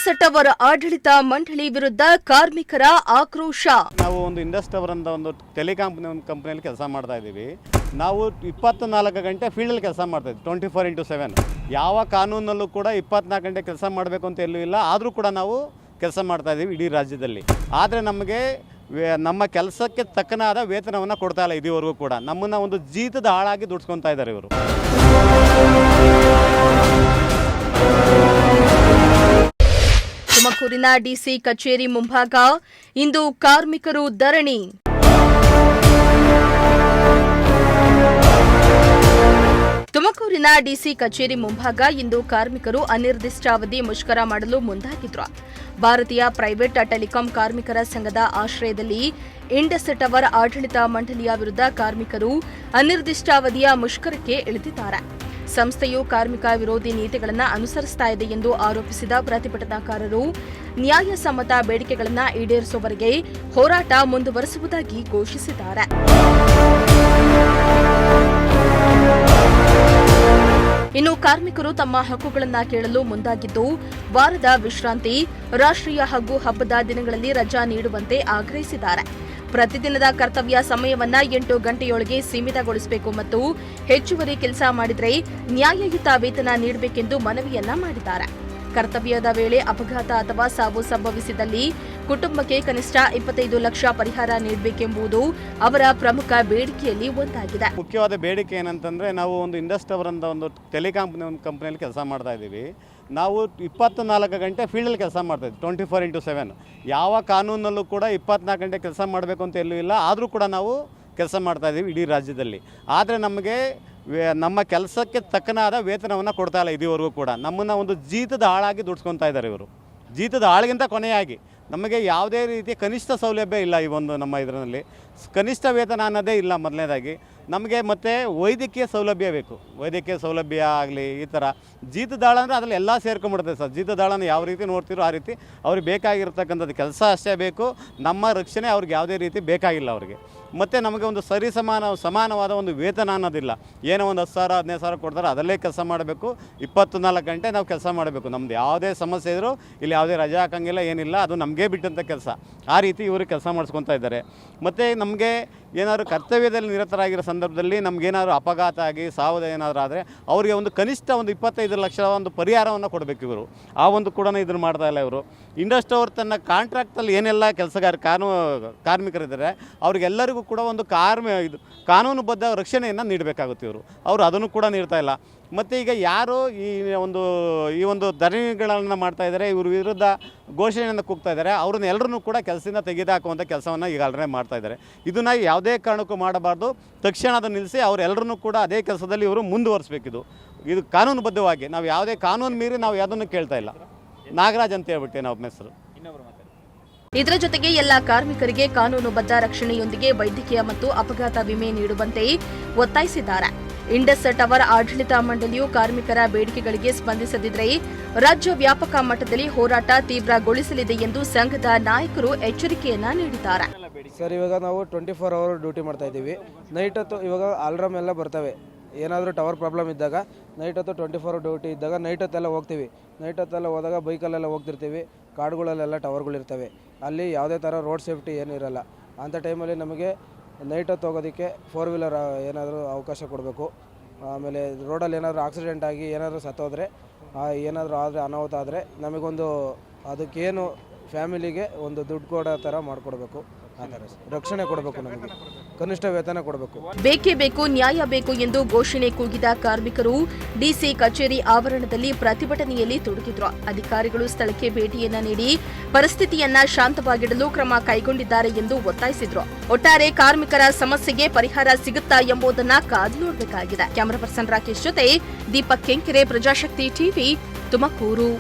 Indus tower ಆಡಳಿತ ಮಂಡಳಿ ವಿರುದ್ಧ ಕಾರ್ಮಿಕರ ಆಕ್ರೋಶ. ನಾವು ಒಂದು ಇಂಡಸ್ ಟವರ್ ಅಂತ ಒಂದು ಕಂಪನಿಯಲ್ಲಿ ಕೆಲಸ ಮಾಡ್ತಾ ಇದ್ದೀವಿ. ನಾವು 24 ಗಂಟೆ ಫೀಲ್ಡಲ್ಲಿ ಕೆಲಸ ಮಾಡ್ತಾ ಇದ್ದೀವಿ, 24x7. ಯಾವ ಕಾನೂನಲ್ಲೂ ಕೂಡ 24 ಗಂಟೆ ಕೆಲಸ ಮಾಡಬೇಕು ಅಂತ ಎಲ್ಲೂ ಇಲ್ಲ. ಆದರೂ ಕೂಡ ನಾವು ಕೆಲಸ ಮಾಡ್ತಾ ಇದ್ದೀವಿ ಇಡೀ ರಾಜ್ಯದಲ್ಲಿ. ಆದರೆ ನಮಗೆ ನಮ್ಮ ಕೆಲಸಕ್ಕೆ ತಕ್ಕನಾದ ವೇತನವನ್ನು ಕೊಡ್ತಾ ಇಲ್ಲ ಇದುವರೆಗೂ ಕೂಡ. ನಮ್ಮನ್ನು ಒಂದು ಜೀತದ ಹಾಳಾಗಿ ದುಡ್ಸ್ಕೊತಾ ಇದ್ದಾರೆ ಇವರು. ತುಮಕೂರಿನ ಡಿಸಿ ಕಚೇರಿ ಮುಂಭಾಗ ಇಂದು ಕಾರ್ಮಿಕರು ಧರಣಿ. ತುಮಕೂರಿನ ಡಿಸಿ ಕಚೇರಿ ಮುಂಭಾಗ ಇಂದು ಕಾರ್ಮಿಕರು ಅನಿರ್ದಿಷ್ಟಾವಧಿ ಮುಷ್ಕರ ಮಾಡಲು ಮುಂದಾಗಿದ್ರು. ಭಾರತೀಯ ಪ್ರೈವೇಟ್ ಟೆಲಿಕಾಂ ಕಾರ್ಮಿಕರ ಸಂಘದ ಆಶ್ರಯದಲ್ಲಿ ಇಂಡಸ್ ಟವರ್ ಆಡಳಿತ ಮಂಡಳಿಯ ವಿರುದ್ಧ ಕಾರ್ಮಿಕರು ಅನಿರ್ದಿಷ್ಟಾವಧಿಯ ಮುಷ್ಕರಕ್ಕೆ ಇಳಿದಿದ್ದಾರೆ. ಸಂಸ್ಥೆಯು ಕಾರ್ಮಿಕ ವಿರೋಧಿ ನೀತಿಗಳನ್ನು ಅನುಸರಿಸುತ್ತಾ ಇದೆ ಎಂದು ಆರೋಪಿಸಿದ ಪ್ರತಿಭಟನಾಕಾರರು ನ್ಯಾಯಸಮ್ಮತ ಬೇಡಿಕೆಗಳನ್ನು ಈಡೇರಿಸುವವರೆಗೆ ಹೋರಾಟ ಮುಂದುವರಿಸುವುದಾಗಿ ಘೋಷಿಸಿದ್ದಾರೆ. ಇನ್ನು ಕಾರ್ಮಿಕರು ತಮ್ಮ ಹಕ್ಕುಗಳನ್ನು ಕೇಳಲು ಮುಂದಾಗಿದ್ದು, ವಾರದ ವಿಶ್ರಾಂತಿ, ರಾಷ್ಟ್ರೀಯ ಹಾಗೂ ಹಬ್ಬದ ದಿನಗಳಲ್ಲಿ ರಜಾ ನೀಡುವಂತೆ ಆಗ್ರಹಿಸಿದ್ದಾರೆ. ಪ್ರತಿದಿನದ ಕರ್ತವ್ಯ ಸಮಯವನ್ನ 8 ಗಂಟೆಯೊಳಗೆ ಸೀಮಿತಗೊಳಿಸಬೇಕು ಮತ್ತು ಹೆಚ್ಚುವರಿ ಕೆಲಸ ಮಾಡಿದರೆ ನ್ಯಾಯಯುತ ವೇತನ ನೀಡಬೇಕೆಂದು ಮನವಿಯನ್ನ ಮಾಡಿದ್ದಾರೆ. ಕರ್ತವ್ಯದ ವೇಳೆ ಅಪಘಾತ ಅಥವಾ ಸಾವು ಸಂಭವಿಸಿದಲ್ಲಿ ಕುಟುಂಬಕ್ಕೆ ಕನಿಷ್ಠ 25 ಲಕ್ಷ ಪರಿಹಾರ ನೀಡಬೇಕೆಂಬುದು ಅವರ ಪ್ರಮುಖ ಬೇಡಿಕೆಯಲ್ಲಿ ಒಂದಾಗಿದೆ. ಮುಖ್ಯವಾದ ಬೇಡಿಕೆ ಏನಂತಂದರೆ, ನಾವು ಒಂದು ಇಂಡಸ್ ಟವರ್ ಅಂತ ಒಂದು ಕಂಪನಿಯಲ್ಲಿ ಕೆಲಸ ಮಾಡ್ತಾ ಇದ್ದೀವಿ. ನಾವು 24 ಗಂಟೆ ಫೀಲ್ಡಲ್ಲಿ ಕೆಲಸ ಮಾಡ್ತಾ ಇದ್ದೀವಿ, 24x7. ಯಾವ ಕಾನೂನಲ್ಲೂ ಕೂಡ 24 ಗಂಟೆ ಕೆಲಸ ಮಾಡಬೇಕು ಅಂತ ಎಲ್ಲೂ ಇಲ್ಲ. ಆದರೂ ಕೂಡ ನಾವು ಕೆಲಸ ಮಾಡ್ತಾ ಇದ್ದೀವಿ ಇಡೀ ರಾಜ್ಯದಲ್ಲಿ. ಆದರೆ ನಮಗೆ ನಮ್ಮ ಕೆಲಸಕ್ಕೆ ತಕ್ಕನಾದ ವೇತನವನ್ನು ಕೊಡ್ತಾ ಇಲ್ಲ ಇದುವರೆಗೂ ಕೂಡ. ನಮ್ಮನ್ನು ಒಂದು ಜೀತದ ಹಾಳಾಗಿ ದುಡ್ಸ್ಕೊತಾ ಇದ್ದಾರೆ ಇವರು. ಜೀತದ ಹಾಳಿಗಿಂತ ಕೊನೆಯಾಗಿ ನಮಗೆ ಯಾವುದೇ ರೀತಿಯ ಕನಿಷ್ಠ ಸೌಲಭ್ಯ ಇಲ್ಲ. ಈ ಒಂದು ನಮ್ಮ ಇದರಲ್ಲಿ ಕನಿಷ್ಠ ವೇತನ ಅನ್ನೋದೇ ಇಲ್ಲ. ಮೊದಲನೇದಾಗಿ ನಮಗೆ ಮತ್ತು ವೈದ್ಯಕೀಯ ಸೌಲಭ್ಯ ಬೇಕು. ವೈದ್ಯಕೀಯ ಸೌಲಭ್ಯ ಆಗಲಿ, ಈ ಥರ ಜೀತದಾಳ ಅಂದರೆ ಅದರಲ್ಲಿ ಎಲ್ಲ ಸೇರ್ಕೊಂಡ್ಬಿಡುತ್ತೆ ಸರ್. ಜೀತದಾಳನ ಯಾವ ರೀತಿ ನೋಡ್ತಿರೋ ಆ ರೀತಿ ಅವ್ರಿಗೆ ಬೇಕಾಗಿರ್ತಕ್ಕಂಥದ್ದು ಕೆಲಸ ಅಷ್ಟೇ ಬೇಕು. ನಮ್ಮ ರಕ್ಷಣೆ ಅವ್ರಿಗೆ ಯಾವುದೇ ರೀತಿ ಬೇಕಾಗಿಲ್ಲ ಅವ್ರಿಗೆ. ಮತ್ತು ನಮಗೆ ಒಂದು ಸಮಾನವಾದ ಒಂದು ವೇತನ ಅನ್ನೋದಿಲ್ಲ. ಏನೋ ಒಂದು 10,000 15,000 ಕೊಡ್ತಾರೆ, ಅದರಲ್ಲೇ ಕೆಲಸ ಮಾಡಬೇಕು. 24 ಗಂಟೆ ನಾವು ಕೆಲಸ ಮಾಡಬೇಕು. ನಮ್ಮದು ಯಾವುದೇ ಸಮಸ್ಯೆ ಇದ್ದರೂ ಇಲ್ಲಿ ಯಾವುದೇ ರಜೆ ಹಾಕೋಂಗಿಲ್ಲ, ಏನಿಲ್ಲ. ಅದು ನಮಗೇ ಬಿಟ್ಟಂಥ ಕೆಲಸ. ಆ ರೀತಿ ಇವರು ಕೆಲಸ ಮಾಡಿಸ್ಕೊತಾ ಇದ್ದಾರೆ. ಮತ್ತು ನಮಗೆ ಏನಾದರೂ ಕರ್ತವ್ಯದಲ್ಲಿ ನಿರತರಾಗಿರೋ ಸಂದರ್ಭದಲ್ಲಿ ನಮಗೇನಾದ್ರು ಅಪಘಾತ ಆಗಿ ಸಾವು ಏನಾದರೂ ಆದರೆ ಅವರಿಗೆ ಒಂದು ಕನಿಷ್ಠ ಒಂದು 25 ಲಕ್ಷ ಒಂದು ಪರಿಹಾರವನ್ನು ಕೊಡಬೇಕು ಇವರು. ಆ ಒಂದು ಕೂಡ ಇದನ್ನು ಮಾಡ್ತಾ ಇಲ್ಲ ಇವರು. ಇಂಡಸ್ ಟವರ್ ತನ್ನ ಕಾಂಟ್ರಾಕ್ಟಲ್ಲಿ ಏನೆಲ್ಲ ಕಾರ್ಮಿಕರಿದ್ದಾರೆ ಅವ್ರಿಗೆಲ್ಲರಿಗೂ ಕೂಡ ಒಂದು ಕಾನೂನುಬದ್ಧ ರಕ್ಷಣೆಯನ್ನು ನೀಡಬೇಕಾಗುತ್ತೆ ಇವರು. ಅವರು ಅದನ್ನು ಕೂಡ ನೀಡ್ತಾ ಇಲ್ಲ. ಮತ್ತು ಈಗ ಯಾರು ಈ ಒಂದು ಧರಣಿಗಳನ್ನು ಮಾಡ್ತಾ ಇದ್ದಾರೆ, ಇವ್ರ ವಿರುದ್ಧ ಘೋಷಣೆಯನ್ನು ಕೂಗ್ತಾ ಇದ್ದಾರೆ, ಅವ್ರನ್ನ ಎಲ್ಲರೂ ಕೂಡ ಕೆಲಸದಿಂದ ತೆಗೆದುಹಾಕುವಂಥ ಕೆಲಸವನ್ನು ಈಗ ಆಲ್ರೆಡಿ ಮಾಡ್ತಾ ಇದ್ದಾರೆ. ಇದನ್ನು ಯಾವುದೇ ಕಾರಣಕ್ಕೂ ಮಾಡಬಾರ್ದು. ತಕ್ಷಣ ಅದನ್ನು ನಿಲ್ಲಿಸಿ ಅವರೆಲ್ಲರೂ ಕೂಡ ಅದೇ ಕೆಲಸದಲ್ಲಿ ಇವರು ಮುಂದುವರಿಸಬೇಕಿದು. ಇದು ಕಾನೂನುಬದ್ಧವಾಗಿ. ನಾವು ಯಾವುದೇ ಕಾನೂನು ಮೀರಿ ನಾವು ಯಾವುದನ್ನು ಕೇಳ್ತಾ ಇಲ್ಲ. ನಾಗರಾಜ್ ಅಂತ ಹೇಳ್ಬಿಟ್ಟು ನಾವು ಹೆಸರು. ಇದರ ಜೊತೆಗೆ ಎಲ್ಲ ಕಾರ್ಮಿಕರಿಗೆ ಕಾನೂನುಬದ್ಧ ರಕ್ಷಣೆಯೊಂದಿಗೆ ವೈದ್ಯಕೀಯ ಮತ್ತು ಅಪಘಾತ ವಿಮೆ ನೀಡುವಂತೆ ಒತ್ತಾಯಿಸಿದ್ದಾರೆ. ಇಂಡಸ್ ಟವರ್ ಆಡಳಿತ ಮಂಡಳಿಯು ಕಾರ್ಮಿಕರ ಬೇಡಿಕೆಗಳಿಗೆ ಸ್ಪಂದಿಸದಿದ್ದರೆ ರಾಜ್ಯ ವ್ಯಾಪಕ ಮಟ್ಟದಲ್ಲಿ ಹೋರಾಟ ತೀವ್ರಗೊಳಿಸಲಿದೆ ಎಂದು ಸಂಘದ ನಾಯಕರು ಎಚ್ಚರಿಕೆಯನ್ನ ನೀಡಿದ್ದಾರೆ. ಸರ್, ಇವಾಗ ನಾವು 24 ಅವರ್ ಡ್ಯೂಟಿ ಮಾಡ್ತಾ ಇದ್ದೀವಿ. ನೈಟ್ ಹೊತ್ತು ಇವಾಗ ಅಲಾರ್ಮ್ ಎಲ್ಲ ಬರ್ತವೆ. ಏನಾದರೂ ಟವರ್ ಪ್ರಾಬ್ಲಮ್ ಇದ್ದಾಗ ನೈಟ್ ಹೊತ್ತು 24 ಡ್ಯೂಟಿ ಇದ್ದಾಗ ನೈಟ್ ಹೊತ್ತೆಲ್ಲ ಹೋಗ್ತೀವಿ. ನೈಟ್ ಹೊತ್ತೆಲ್ಲ ಹೋದಾಗ ಬೈಕಲ್ಲೆಲ್ಲ ಹೋಗ್ತಿರ್ತೀವಿ. ಕಾಡುಗಳಲ್ಲೆಲ್ಲ ಟವರ್ಗಳಿರ್ತವೆ. ಅಲ್ಲಿ ಯಾವುದೇ ಥರ ರೋಡ್ ಸೇಫ್ಟಿ ಏನೂ ಇರಲ್ಲ. ಅಂಥ ಟೈಮಲ್ಲಿ ನಮಗೆ ನೈಟ್ ಹೊತ್ತು ಹೋಗೋದಕ್ಕೆ 4 ವೀಲರ್ ಏನಾದರೂ ಅವಕಾಶ ಕೊಡಬೇಕು. ಆಮೇಲೆ ರೋಡಲ್ಲಿ ಏನಾದರೂ ಆಕ್ಸಿಡೆಂಟ್ ಆಗಿ ಏನಾದರೂ ಸತ್ತೋದ್ರೆ, ಏನಾದರೂ ಆದರೆ ಅನಾಹುತ ಆದರೆ ನಮಗೊಂದು ಅದಕ್ಕೇನು ಫ್ಯಾಮಿಲಿಗೆ ಒಂದು ದುಡ್ಡು ಕೊಡೋ ಥರ ಮಾಡಿಕೊಡ್ಬೇಕು. ಆ ಥರ ರಕ್ಷಣೆ ಕೊಡಬೇಕು, ನಮಗೆ ಕನಿಷ್ಠ ವೇತನ ಕೊಡಬೇಕು. ಬೇಕೇ ಬೇಕು, ನ್ಯಾಯ ಬೇಕು ಎಂದು ಘೋಷಣೆ ಕೂಗಿದ ಕಾರ್ಮಿಕರು ಡಿಸಿ ಕಚೇರಿ ಆವರಣದಲ್ಲಿ ಪ್ರತಿಭಟನೆಯಲ್ಲಿ ತೊಡಗಿದ್ರು. ಅಧಿಕಾರಿಗಳು ಸ್ಥಳಕ್ಕೆ ಭೇಟಿಯನ್ನ ನೀಡಿ ಪರಿಸ್ಥಿತಿಯನ್ನ ಶಾಂತವಾಗಿಡಲು ಕ್ರಮ ಕೈಗೊಂಡಿದ್ದಾರೆ ಎಂದು ಒತ್ತಾಯಿಸಿದ್ರು. ಒಟ್ಟಾರೆ ಕಾರ್ಮಿಕರ ಸಮಸ್ಯೆಗೆ ಪರಿಹಾರ ಸಿಗುತ್ತಾ ಎಂಬುದನ್ನ ಕಾದು ನೋಡಬೇಕಾಗಿದೆ. ಕ್ಯಾಮರಾ ಪರ್ಸನ್ ರಾಕೇಶ್ ಜೊತೆ ದೀಪಕ್ ಕೆಂಕೆರೆ, ಪ್ರಜಾಶಕ್ತಿ ಟಿವಿ, ತುಮಕೂರು.